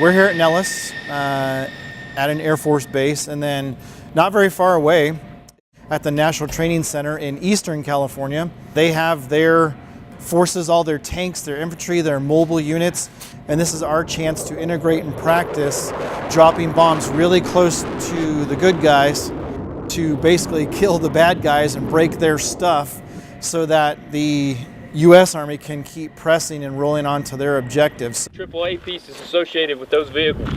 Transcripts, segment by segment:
We're here at Nellis at an Air Force base, and then not very far away at the National Training Center in Eastern California. They have their forces, all their tanks, their infantry, their mobile units, and this is our chance to integrate and practice dropping bombs really close to the good guys to basically kill the bad guys and break their stuff so that the U.S. Army can keep pressing and rolling on to their objectives. AAA piece is associated with those vehicles.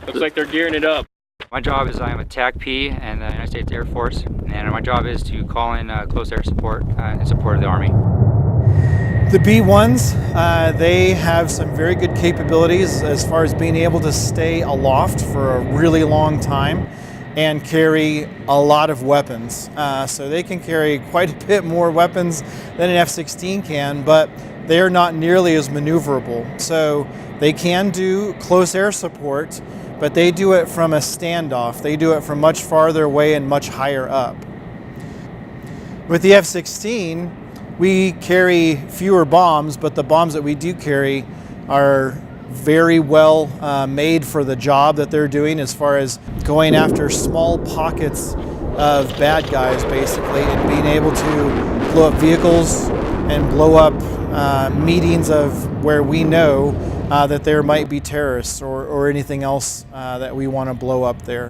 Looks like they're gearing it up. My job is I'm a TACP in the United States Air Force, and my job is to call in close air support in support of the Army. The B-1s, they have some very good capabilities as far as being able to stay aloft for a really long time and carry a lot of weapons. So they can carry quite a bit more weapons than an F-16 can, but they're not nearly as maneuverable. So they can do close air support, but they do it from a standoff. They do it from much farther away and much higher up. With the F-16, we carry fewer bombs, but the bombs that we do carry are very well made for the job that they're doing as far as going after small pockets of bad guys, basically, and being able to blow up vehicles and blow up meetings of where we know that there might be terrorists or anything else that we want to blow up there.